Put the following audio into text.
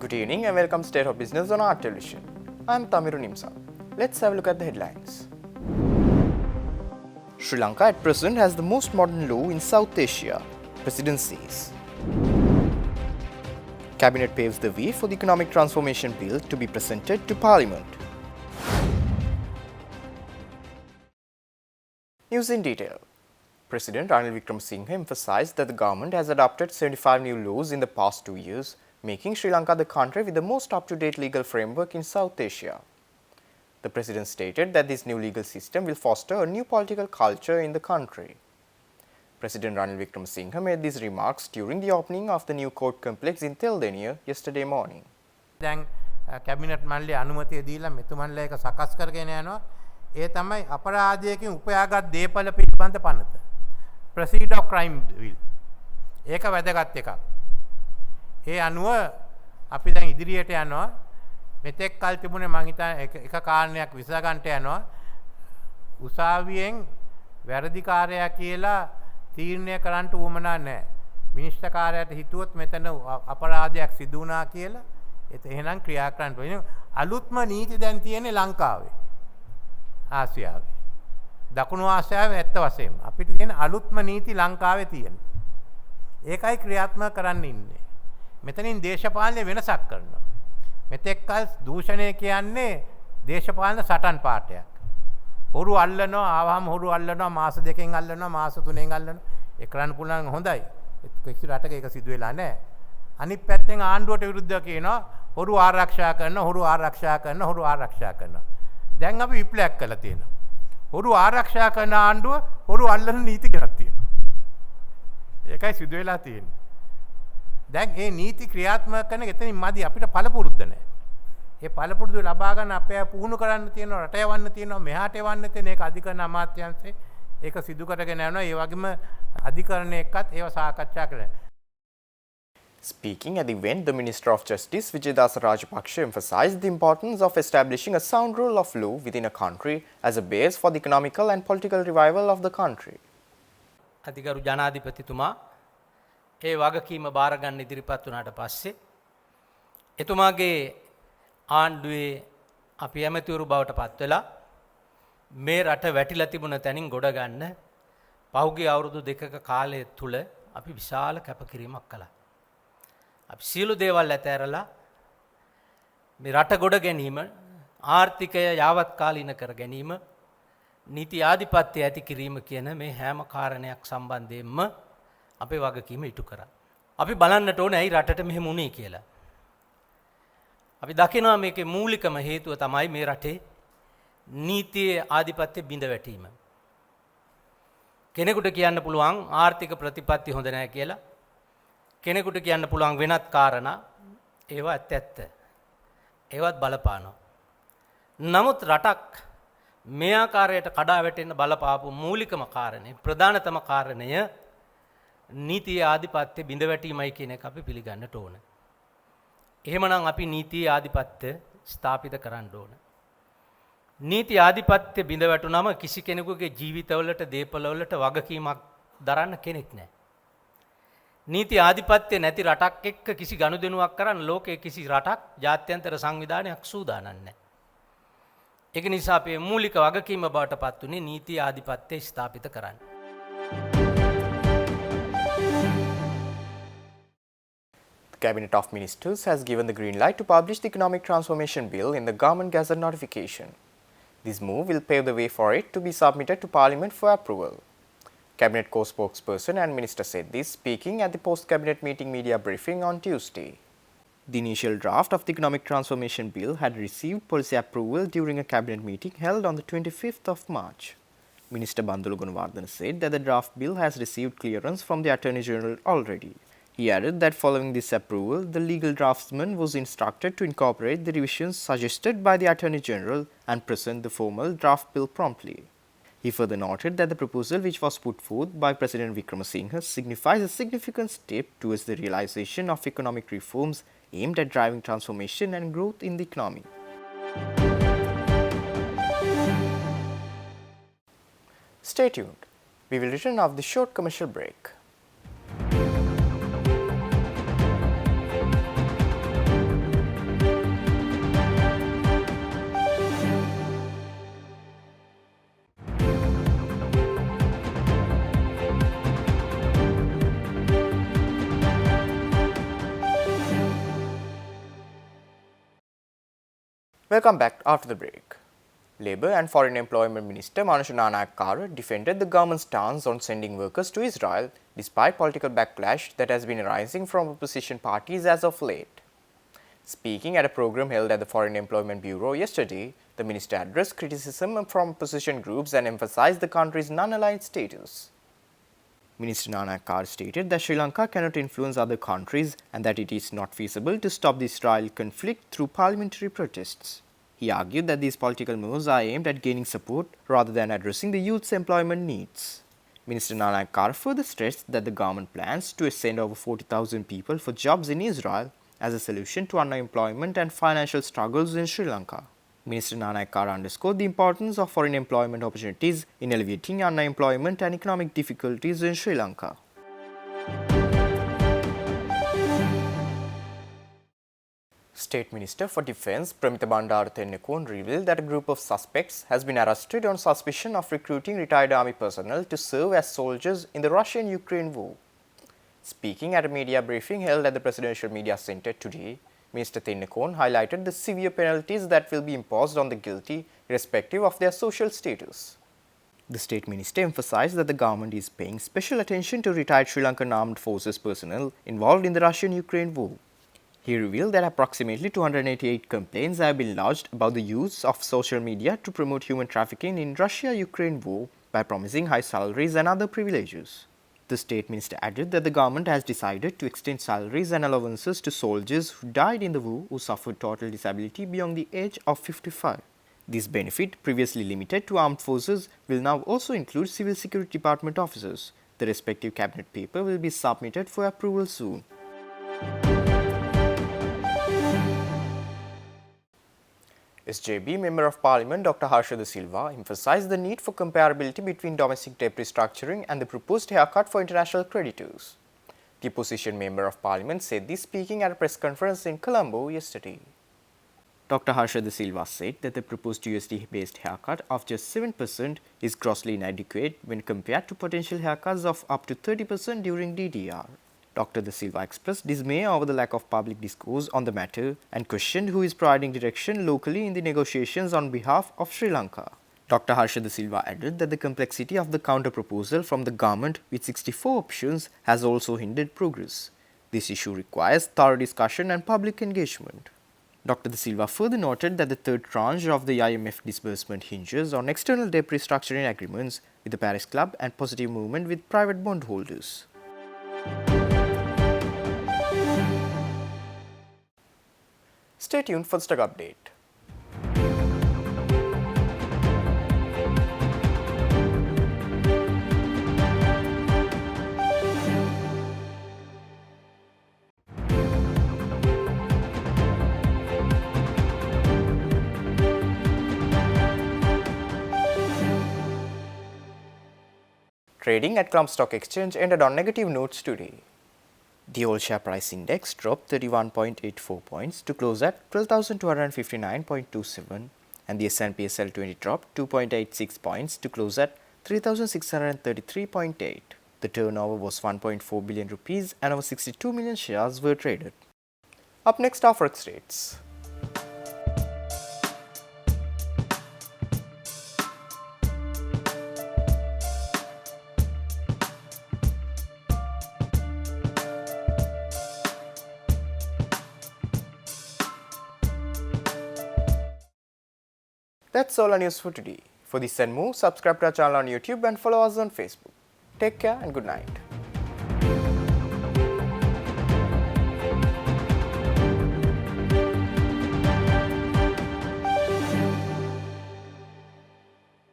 Good evening and welcome to State of Business on our television. I'm Tamiru Nimsa. Let's have a look at the headlines. Sri Lanka at present has the most modern law in South Asia, President says. Cabinet paves the way for the Economic Transformation Bill to be presented to Parliament. News in detail. President Ranil Wickremesinghe emphasized that the government has adopted 75 new laws in the past 2 years, making Sri Lanka the country with the most up-to-date legal framework in South Asia. The president stated that this new legal system will foster a new political culture in the country. President Ranil Wickremesinghe made these remarks during the opening of the new court complex in Teldeniya yesterday morning. දැන් cabinet මණ්ඩලයේ අනුමැතිය දීලා මෙතුමන්ලා එක සකස් කරගෙන යනවා. ඒ තමයි අපරාධයකින් උපයාගත් දේපල පිළිබඳ පනත. Proceed of crime bill. ඒක වැදගත් එකක්. ඒ අනුව අපි දැන් ඉදිරියට යනවා. මෙතෙක් කල් තිබුණේ මං හිතන්නේ එක කාරණයක් විසඳගන්න යනවා. උසාවියෙන් වැරදිකාරයා කියලා තීරණය කරන්න උවමනා නැහැ. විනිශ්චයකාරයාට හිතුවොත් මෙතන අපරාධයක් සිදු වුණා කියලා එහෙනම් ක්‍රියා කරන්න ඕනේ. අලුත්ම නීති දැන් තියෙන්නේ ලංකාවේ. ආසියාවේ. දකුණු ආසියාවේ ඇත්ත වශයෙන්ම අපිට තියෙන අලුත්ම නීති ලංකාවේ තියෙනවා. ඒකයි ක්‍රියාත්මක කරන්න ඉන්නේ. මෙතනින් දේශපාලන වෙනසක් කරනවා. මෙතෙක් කල දූෂණය කියන්නේ දේශපාලන සටන් පාඨයක්. හොරු අල්ලනවා, ආවම හොරු අල්ලනවා, මාස දෙකෙන් අල්ලනවා, මාස තුනෙන් අල්ලනවා. ඒ කරන්න පුළුවන් හොඳයි. කිසි රටක ඒක සිදු වෙලා නැහැ. අනිත් පැත්තෙන් ආණ්ඩුවට විරුද්ධව කියනවා හොරු ආරක්ෂා කරනවා, හොරු ආරක්ෂා කරනවා, හොරු ආරක්ෂා කරනවා. දැන් අපි විප්ලවයක් කළා තියෙනවා. හොරු ආරක්ෂා කරන ආණ්ඩුව හොරු අල්ලන නීති ගෙනත් තියෙනවා. ඒකයි සිදු වෙලා තියෙන්නේ. දැන් මේ නීති ක්‍රියාත්මක කරන එතනින් මදි අපිට පළපුරුද්ද නැහැ. ඒ පළපුරුදු ලබා ගන්න අපේ පුහුණු කරන්න තියෙනවා, රට යවන්න තියෙනවා, මෙහාට යවන්න තියෙන ඒක අධිකරණ අමාත්‍යාංශේ ඒක සිදු කරගෙන යනවා. ඒ වගේම අධිකරණ එක්කත් ඒව සාකච්ඡා කරනවා. Speaking at the event, the Minister of Justice Vijayadasa Rajapaksa emphasized the importance of establishing a sound rule of law within a country as a base for the economical and political revival of the country. අධිකරු ජනාධිපතිතුමා ඒ වගකීම බාර ගන්න ඉදිරිපත් වුණාට පස්සේ එතුමාගේ ආණ්ඩුවේ අපි ඇමතිවරු බවට පත් වෙලා මේ රට වැටිලා තිබුණ තැනින් ගොඩ ගන්න පහුගිය අවුරුදු දෙකක කාලය තුල අපි විශාල කැපකිරීමක් කළා. අපි සියලු දේවල් ඇතෑරලා මේ රට ගොඩ ගැනීම, ආර්ථිකය යාවත් කාලීන කර ගැනීම, නීති ආධිපත්‍ය ඇති කිරීම කියන මේ හැම කාරණයක් සම්බන්ධයෙන්ම අපේ වගකීම ඉටු කරා. අපි බලන්නට ඕනේ ඇයි රටට මෙහෙම වුණේ කියලා. අපි දකිනවා මේකේ මූලිකම හේතුව තමයි මේ රටේ නීතියේ ආධිපත්‍ය බිඳ වැටීම. කෙනෙකුට කියන්න පුළුවන් ආර්ථික ප්‍රතිපත්ති හොඳ නැහැ කියලා. කෙනෙකුට කියන්න පුළුවන් වෙනත් කාරණා. ඒවා ඇත්ත. ඒවත් බලපානවා. නමුත් රටක් මේ ආකාරයට කඩා වැටෙන්න බලපාපු මූලිකම කාරණේ, ප්‍රධානතම කාරණය නීතියේ ආධිපත්‍ය බිඳ වැටීමයි කියන එක අපි පිළිගන්නට ඕන. එහෙමනම් අපි නීතියේ ආධිපත්‍ය ස්ථාපිත කරන්න ඕන. නීති ආධිපත්‍ය බිඳ වැටුනම කිසි කෙනෙකුගේ ජීවිතවලට, දේපලවලට වගකීමක් දරන්න කෙනෙක් නැහැ. නීති ආධිපත්‍ය නැති රටක් එක්ක කිසි ගනුදෙනුවක් කරන්න ලෝකයේ කිසි රටක් ජාත්‍යන්තර සංවිධානයක් සූදානම් නැහැ. ඒක නිසා අපේ මූලික වගකීම බවට පත් වුණේ නීති ආධිපත්‍ය ස්ථාපිත කරන්න. The Cabinet of Ministers has given the green light to publish the Economic Transformation Bill in the Government Gazette notification. This move will pave the way for it to be submitted to Parliament for approval. Cabinet co-spokesperson and minister said this speaking at the post-cabinet meeting media briefing on Tuesday. The initial draft of the Economic Transformation Bill had received policy approval during a cabinet meeting held on the 25th of March. Minister Bandulu Gunawardena said that the draft bill has received clearance from the Attorney General already. He added that following this approval, the legal draftsman was instructed to incorporate the revisions suggested by the Attorney General and present the formal draft bill promptly. He further noted that the proposal which was put forth by President Wickremesinghe signifies a significant step towards the realization of economic reforms aimed at driving transformation and growth in the economy. Stay tuned. We will return after the short commercial break. Welcome back after the break. Labour and Foreign Employment Minister Manusha Nanayakkara defended the government's stance on sending workers to Israel despite political backlash that has been arising from opposition parties as of late. Speaking at a program held at the Foreign Employment Bureau yesterday, the minister addressed criticism from opposition groups and emphasized the country's non-aligned status. Minister Nanayakkara stated that Sri Lanka cannot influence other countries and that it is not feasible to stop the Israel conflict through parliamentary protests. He argued that these political moves are aimed at gaining support rather than addressing the youth's employment needs. Minister Nanayakkara further stressed that the government plans to send over 40,000 people for jobs in Israel as a solution to unemployment and financial struggles in Sri Lanka. Minister Nanayakkara underscored the importance of foreign employment opportunities in alleviating unemployment and economic difficulties in Sri Lanka. State Minister for Defence Pramita Bandara Tennekon revealed that a group of suspects has been arrested on suspicion of recruiting retired army personnel to serve as soldiers in the Russian-Ukraine war. Speaking at a media briefing held at the Presidential Media Centre today, Minister Tennekon highlighted the severe penalties that will be imposed on the guilty irrespective of their social status. The State Minister emphasized that the government is paying special attention to retired Sri Lankan Armed Forces personnel involved in the Russian-Ukraine war. He revealed that approximately 288 complaints have been lodged about the use of social media to promote human trafficking in Russia-Ukraine war by promising high salaries and other privileges. The State Minister added that the government has decided to extend salaries and allowances to soldiers who died in the war who suffered total disability beyond the age of 55. This benefit, previously limited to armed forces, will now also include Civil Security Department officers. The respective cabinet paper will be submitted for approval soon. SJB Member of Parliament Dr. Harsha De Silva emphasized the need for comparability between domestic debt restructuring and the proposed haircut for international creditors. The opposition Member of Parliament said this speaking at a press conference in Colombo yesterday. Dr. Harsha De Silva said that the proposed USD-based haircut of just 7% is grossly inadequate when compared to potential haircuts of up to 30% during DDR. Dr. De Silva expressed dismay over the lack of public discourse on the matter and questioned who is providing direction locally in the negotiations on behalf of Sri Lanka. Dr. Harsha De Silva added that the complexity of the counter-proposal from the government with 64 options has also hindered progress. This issue requires thorough discussion and public engagement. Dr. De Silva further noted that the third tranche of the IMF disbursement hinges on external debt restructuring agreements with the Paris Club and positive movement with private bondholders. Stay tuned for the stock update. Trading at Colombo Stock Exchange ended on negative notes today. The all share price index dropped 31.84 points to close at 12,259.27 and the S&P SL20 dropped 2.86 points to close at 3,633.8. The turnover was 1.4 billion rupees and over 62 million shares were traded. Up next are forex rates. That's all our news for today. For this and more, subscribe to our channel on YouTube and follow us on Facebook. Take care and good night.